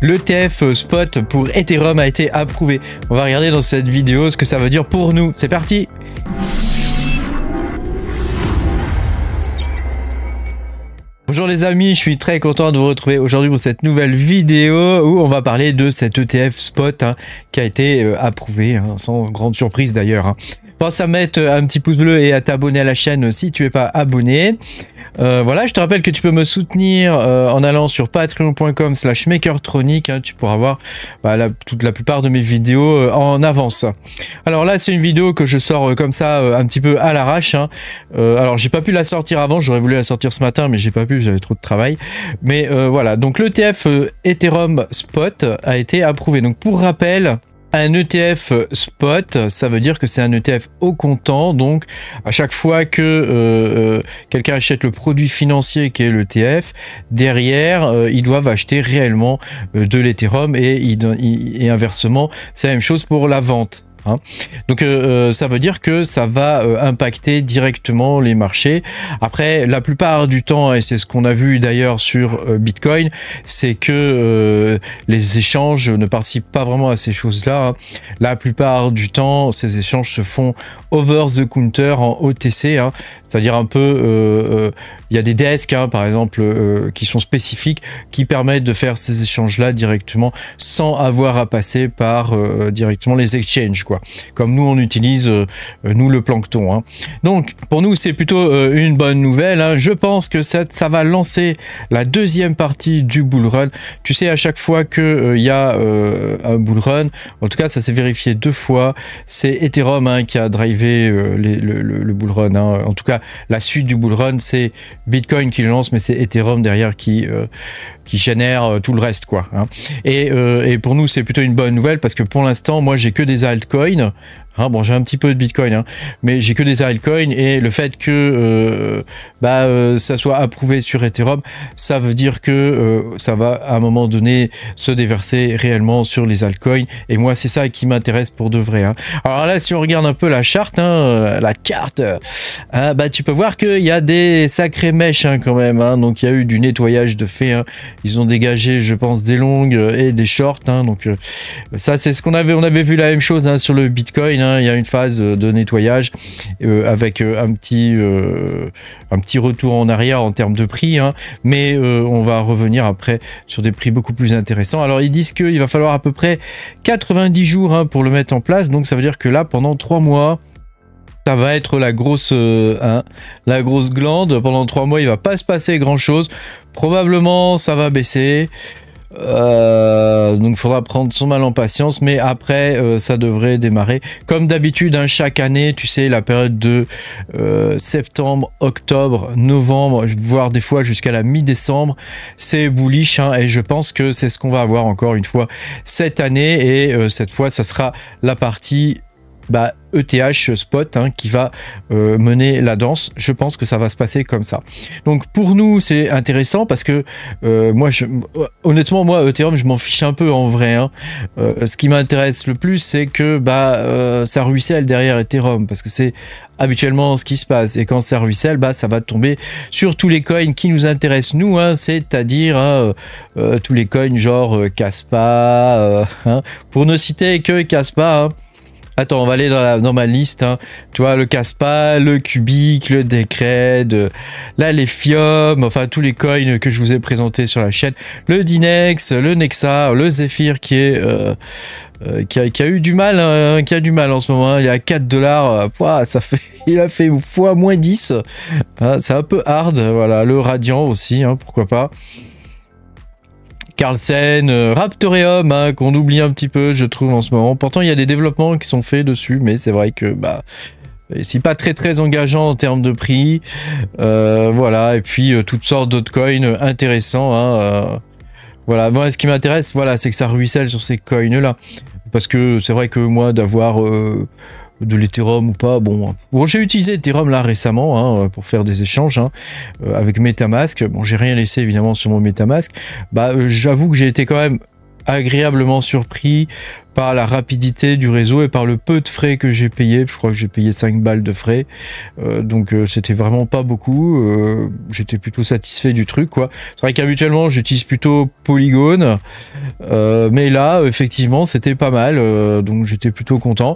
l'ETF spot pour Ethereum a été approuvé. On va regarder dans cette vidéo ce que ça veut dire pour nous. C'est parti! Bonjour les amis, je suis très content de vous retrouver aujourd'hui pour cette nouvelle vidéo où on va parler de cet ETF spot qui a été approuvé, sans grande surprise d'ailleurs. Pense à mettre un petit pouce bleu et à t'abonner à la chaîne si tu n'es pas abonné. Voilà, je te rappelle que tu peux me soutenir en allant sur patreon.com/makertronic. Tu pourras voir toute la plupart de mes vidéos en avance. Alors là, c'est une vidéo que je sors comme ça un petit peu à l'arrache. Alors, j'ai pas pu la sortir avant, j'aurais voulu la sortir ce matin, mais j'ai pas pu, j'avais trop de travail. Mais voilà, donc l'ETF Ethereum Spot a été approuvé. Donc pour rappel, un ETF spot, ça veut dire que c'est un ETF au comptant, donc à chaque fois que quelqu'un achète le produit financier qui est l'ETF, derrière, ils doivent acheter réellement de l'Ethereum et inversement, c'est la même chose pour la vente. Donc ça veut dire que ça va impacter directement les marchés. Après, la plupart du temps, et c'est ce qu'on a vu d'ailleurs sur Bitcoin, c'est que les échanges ne participent pas vraiment à ces choses-là. La plupart du temps, ces échanges se font over the counter en OTC, c'est-à-dire un peu, il y a des desks par exemple qui sont spécifiques qui permettent de faire ces échanges-là directement sans avoir à passer par directement les exchanges, quoi. Comme nous on utilise nous le plancton. Donc pour nous c'est plutôt une bonne nouvelle. Je pense que ça va lancer la deuxième partie du bull run. Tu sais, à chaque fois que il y a un bull run, en tout cas ça s'est vérifié 2 fois, c'est Ethereum qui a drivé le bull run. En tout cas la suite du bull run, c'est Bitcoin qui le lance, mais c'est Ethereum derrière qui génère tout le reste, quoi. Et pour nous c'est plutôt une bonne nouvelle parce que pour l'instant moi j'ai que des altcoins. Bon, j'ai un petit peu de Bitcoin, mais j'ai que des altcoins, et le fait que ça soit approuvé sur Ethereum, ça veut dire que ça va à un moment donné se déverser réellement sur les altcoins, et moi c'est ça qui m'intéresse pour de vrai. Alors là, si on regarde un peu la charte, la carte, tu peux voir qu'il y a des sacrées mèches quand même, donc il y a eu du nettoyage de fait, ils ont dégagé, je pense, des longues et des shorts, donc ça c'est ce qu'on avait, on avait vu la même chose sur le Bitcoin. Il y a une phase de nettoyage avec un petit retour en arrière en termes de prix, mais on va revenir après sur des prix beaucoup plus intéressants. Alors ils disent qu'il va falloir à peu près 90 jours pour le mettre en place, donc ça veut dire que là pendant 3 mois ça va être la grosse glande. Pendant 3 mois il va pas se passer grand chose, probablement ça va baisser. Donc il faudra prendre son mal en patience, mais après ça devrait démarrer comme d'habitude chaque année. Tu sais, la période de septembre, octobre, novembre, voire des fois jusqu'à la mi-décembre, c'est bullish, et je pense que c'est ce qu'on va avoir encore une fois cette année, et cette fois ça sera la partie ETH spot qui va mener la danse. Je pense que ça va se passer comme ça. Donc pour nous c'est intéressant parce que honnêtement moi Ethereum je m'en fiche un peu en vrai. Ce qui m'intéresse le plus c'est que ça ruisselle derrière Ethereum, parce que c'est habituellement ce qui se passe, et quand ça ruisselle ça va tomber sur tous les coins qui nous intéressent nous, c'est-à-dire tous les coins genre Kaspa, pour ne citer que Kaspa. Attends, on va aller dans ma liste. Tu vois, le Kaspa, le Cubic, le Decred, là l'Ethereum, enfin tous les coins que je vous ai présentés sur la chaîne. Le Dinex, le Nexa, le Zephyr qui a eu du mal, en ce moment. Il est à 4 $. Il a fait fois moins 10. C'est un peu hard. Voilà, le Radiant aussi, pourquoi pas. Carlsen, Raptoreum, qu'on oublie un petit peu, je trouve, en ce moment. Pourtant, il y a des développements qui sont faits dessus, mais c'est vrai que c'est pas très engageant en termes de prix. Voilà, et puis toutes sortes d'autres coins intéressants. Voilà, moi, ce qui m'intéresse, c'est que ça ruisselle sur ces coins-là. Parce que c'est vrai que moi, d'avoir de l'Ethereum ou pas, bon j'ai utilisé Ethereum là récemment pour faire des échanges avec MetaMask. Bon, j'ai rien laissé évidemment sur mon MetaMask. J'avoue que j'ai été quand même agréablement surpris par la rapidité du réseau et par le peu de frais que j'ai payé. Je crois que j'ai payé 5 balles de frais. Donc c'était vraiment pas beaucoup. J'étais plutôt satisfait du truc, quoi. C'est vrai qu'habituellement j'utilise plutôt Polygon. Mais là, effectivement, c'était pas mal. Donc j'étais plutôt content.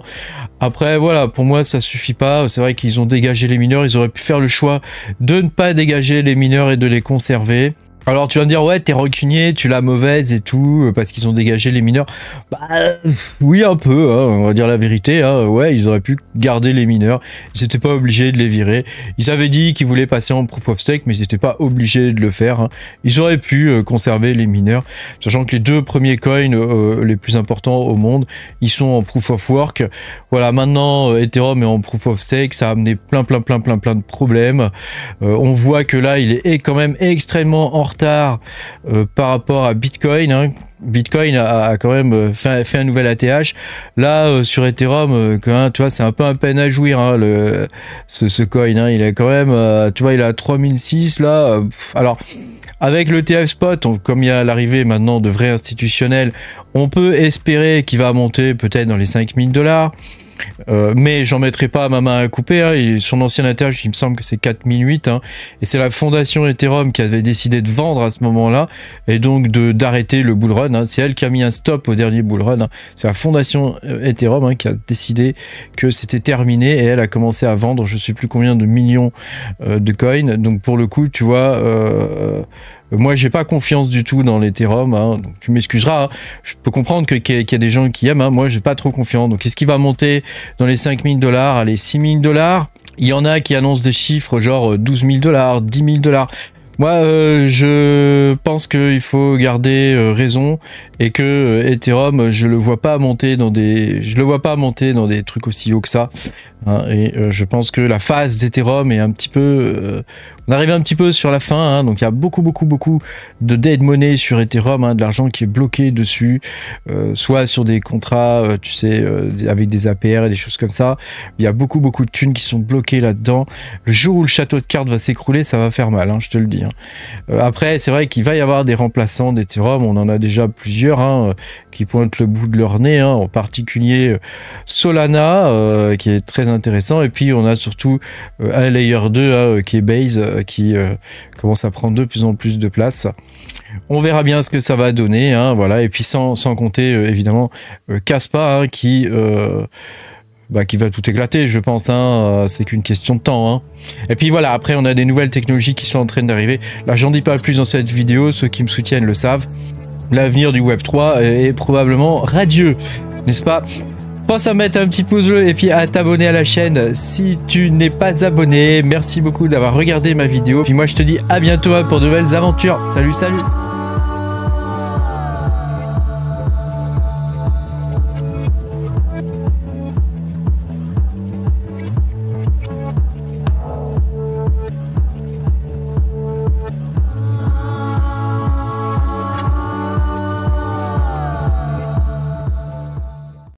Après, voilà, pour moi, ça suffit pas. C'est vrai qu'ils ont dégagé les mineurs. Ils auraient pu faire le choix de ne pas dégager les mineurs et de les conserver. Alors tu vas me dire, ouais, t'es rancunier, tu l'as mauvaise et tout, parce qu'ils ont dégagé les mineurs. Bah oui, un peu, hein, on va dire la vérité. Hein, ouais, ils auraient pu garder les mineurs. Ils n'étaient pas obligés de les virer. Ils avaient dit qu'ils voulaient passer en proof of stake, mais ils n'étaient pas obligés de le faire. Hein. Ils auraient pu conserver les mineurs, sachant que les 2 premiers coins les plus importants au monde, ils sont en proof of work. Voilà, maintenant Ethereum est en proof of stake, ça a amené plein de problèmes. On voit que là, il est quand même extrêmement en retard par rapport à Bitcoin. Hein. Bitcoin a quand même fait un nouvel ATH. Là, sur Ethereum, quand même, tu vois, c'est un peu un peine à jouir, hein, ce coin. Hein. Il est quand même, tu vois, il est à 3006 là. Alors, avec l'ETF Spot, comme il y a l'arrivée maintenant de vrais institutionnels, on peut espérer qu'il va monter peut-être dans les 5000 $. Mais j'en mettrai pas ma main à couper. Hein. Son ancien ATH, il me semble que c'est 4008. Hein. Et c'est la fondation Ethereum qui avait décidé de vendre à ce moment-là et donc d'arrêter le bull run. Hein. C'est elle qui a mis un stop au dernier bull run. Hein. C'est la fondation Ethereum qui a décidé que c'était terminé et elle a commencé à vendre je sais plus combien de millions de coins. Donc pour le coup, tu vois, moi j'ai pas confiance du tout dans l'Ethereum. Hein. Donc tu m'excuseras. Hein. Je peux comprendre qu'il y a des gens qui aiment. Hein. Moi j'ai pas trop confiance. Donc est-ce qu'il va monter dans les 5000 $, allez, 6000 $? Il y en a qui annoncent des chiffres genre 12 000 $, 10 000 $. Moi, je pense qu'il faut garder raison et que Ethereum, je le vois pas monter dans des trucs aussi hauts que ça. Hein, et je pense que la phase d'Ethereum est un petit peu, on arrive un petit peu sur la fin. Hein, donc il y a beaucoup de dead money sur Ethereum, hein, de l'argent qui est bloqué dessus, soit sur des contrats, tu sais, avec des APR et des choses comme ça. Il y a beaucoup de thunes qui sont bloquées là-dedans. Le jour où le château de cartes va s'écrouler, ça va faire mal, hein, je te le dis. Hein. Après, c'est vrai qu'il va y avoir des remplaçants d'Ethereum. On en a déjà plusieurs hein, qui pointent le bout de leur nez, hein, en particulier Solana, qui est très intéressant. Et puis, on a surtout un layer 2 hein, qui est Base, qui commence à prendre de plus en plus de place. On verra bien ce que ça va donner. Hein, voilà. Et puis, sans compter, évidemment, Kaspa, hein, qui va tout éclater, je pense. Hein, c'est qu'une question de temps. Hein. Et puis voilà, après, on a des nouvelles technologies qui sont en train d'arriver. Là, j'en dis pas plus dans cette vidéo. Ceux qui me soutiennent le savent. L'avenir du Web3 est probablement radieux, n'est-ce pas? Pense à mettre un petit pouce bleu et puis à t'abonner à la chaîne si tu n'es pas abonné. Merci beaucoup d'avoir regardé ma vidéo. Puis moi, je te dis à bientôt pour de nouvelles aventures. Salut, salut!